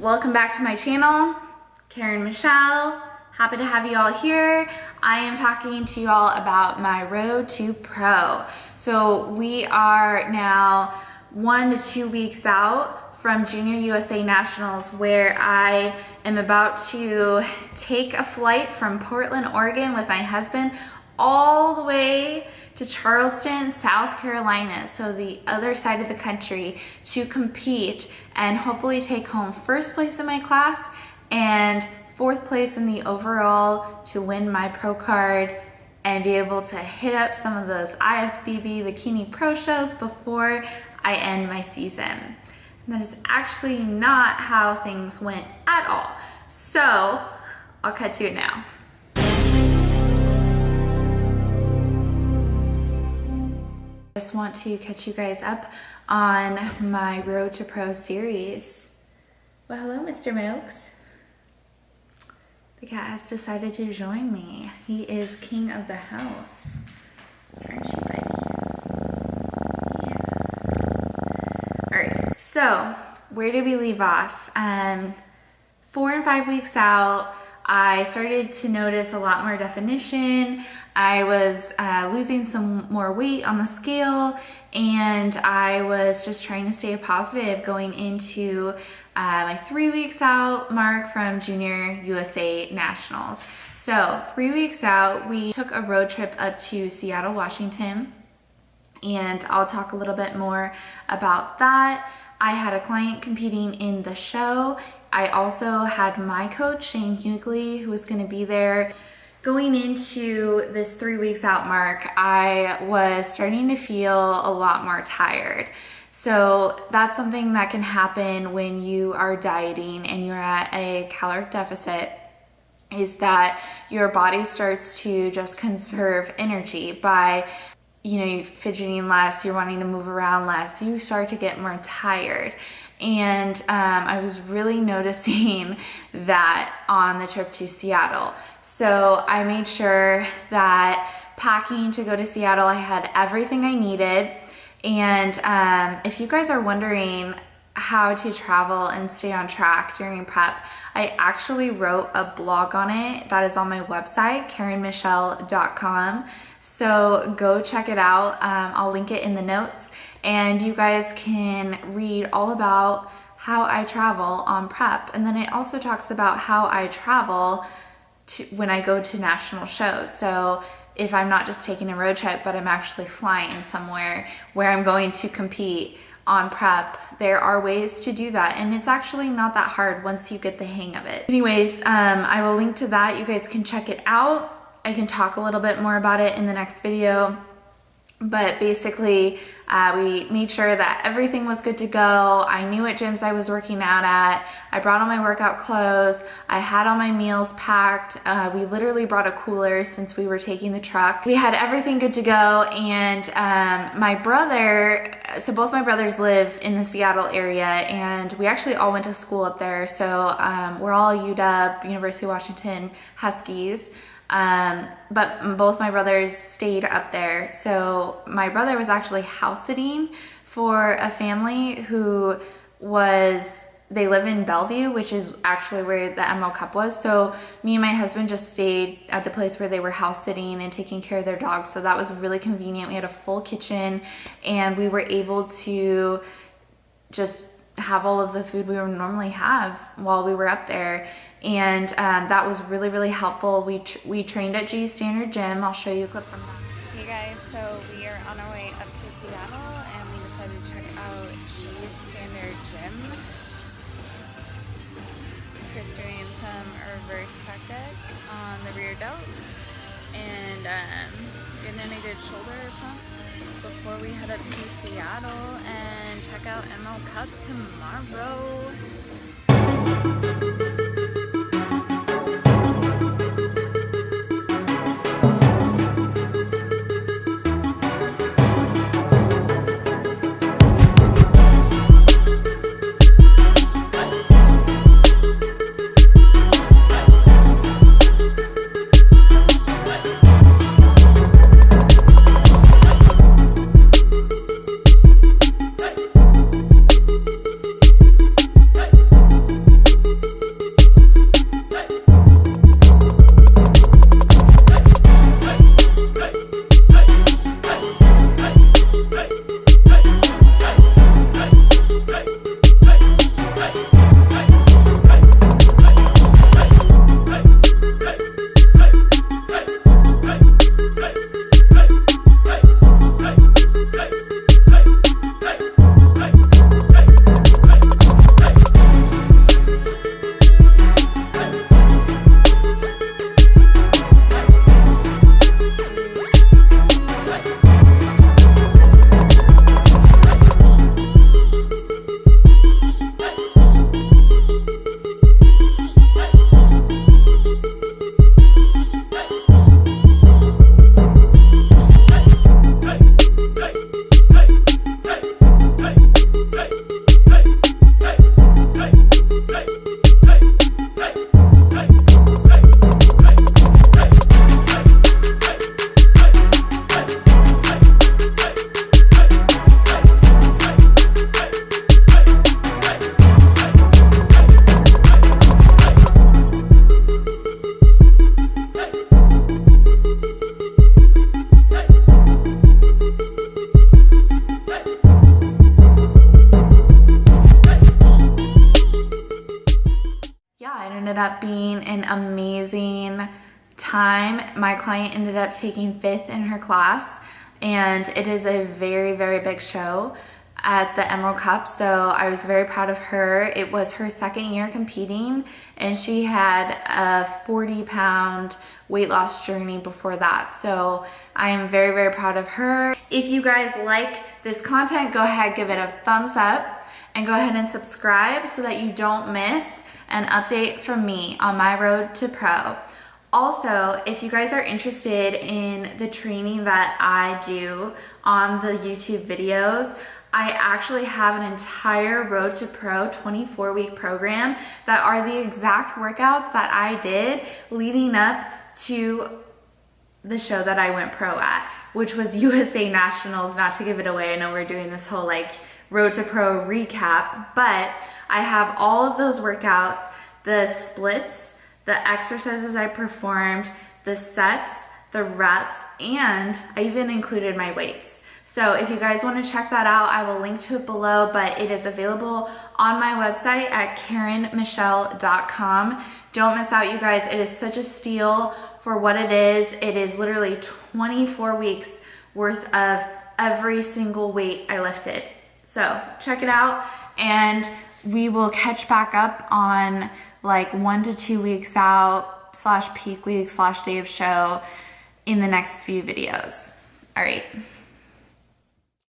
Welcome back to my channel, Karen Michelle. Happy to have you all here. I am talking to you all about my road to pro. So we are now 1 to 2 weeks out from Junior USA Nationals, where I am about to take a flight from Portland, Oregon with my husband all the way to Charleston, South Carolina, so the other side of the country, to compete and hopefully take home first place in my class and fourth place in the overall to win my pro card and be able to hit up some of those IFBB Bikini Pro shows before I end my season. And that is actually not how things went at all. So I'll cut to it now. I just want to catch you guys up on my Road to Pro series. Well, hello, Mr. Mokes. The cat has decided to join me. He is king of the house. Aren't you, buddy? Yeah. All right, so where did we leave off? 4 and 5 weeks out, I started to notice a lot more definition. I was losing some more weight on the scale, and I was just trying to stay positive going into my 3 weeks out mark from Junior USA Nationals. So 3 weeks out, we took a road trip up to Seattle, Washington, and I'll talk a little bit more about that. I had a client competing in the show. I also had my coach, Shane Hughley, who was going to be there. Going into this 3 weeks out mark, I was starting to feel a lot more tired. So that's something that can happen when you are dieting and you're at a caloric deficit, is that your body starts to just conserve energy by, you fidgeting less, you're wanting to move around less, you start to get more tired. And I was really noticing that on the trip to Seattle. So I made sure that packing to go to Seattle, I had everything I needed. And if you guys are wondering how to travel and stay on track during prep, I actually wrote a blog on it that is on my website, karenmichelle.com. So go check it out. I'll link it in the notes, and you guys can read all about how I travel on prep. And then it also talks about how I travel when I go to national shows. So if I'm not just taking a road trip, but I'm actually flying somewhere where I'm going to compete on prep, there are ways to do that, and it's actually not that hard once you get the hang of it. Anyways, I will link to that. You guys can check it out. I can talk a little bit more about it in the next video, but basically we made sure that everything was good to go. I knew what gyms I was working out at. I brought all my workout clothes. I had all my meals packed. We literally brought a cooler since we were taking the truck. We had everything good to go, and my brother, so both my brothers live in the Seattle area, and we actually all went to school up there. So we're all UW, University of Washington Huskies. But both my brothers stayed up there. So my brother was actually house sitting for a family who they live in Bellevue, which is actually where the Emerald Cup was. So me and my husband just stayed at the place where they were house sitting and taking care of their dogs. So that was really convenient. We had a full kitchen, and we were able to just have all of the food we would normally have while we were up there. And that was really, really helpful. We trained at G Standard Gym. I'll show you a clip from that. Hey guys, so we are on our way up to Seattle, and we decided to check out G Standard Gym. So Chris doing some reverse pec deck on the rear delts, and getting in a good shoulder pump before we head up to Seattle and check out Emerald Cup tomorrow. Yeah, it ended up being an amazing time. My client ended up taking 5th in her class, and it is a very, very big show at the Emerald Cup, so I was very proud of her. It was her 2nd year competing, and she had a 40-pound weight loss journey before that, so I am very, very proud of her. If you guys like this content, go ahead, give it a thumbs up, and go ahead and subscribe so that you don't miss an update from me on my road to pro. Also, if you guys are interested in the training that I do on the YouTube videos, I actually have an entire Road to Pro 24-week program that are the exact workouts that I did leading up to the show that I went pro at, which was USA Nationals. Not to give it away, I know we're doing this whole like Road to Pro recap, but I have all of those workouts, the splits, the exercises I performed, the sets, the reps, and I even included my weights. So if you guys want to check that out, I will link to it below, but it is available on my website at KarenMichelle.com. Don't miss out, you guys. It is such a steal for what it is. It is literally 24 weeks worth of every single weight I lifted. So check it out, and we will catch back up on like 1 to 2 weeks out / peak week / day of show in the next few videos. All right.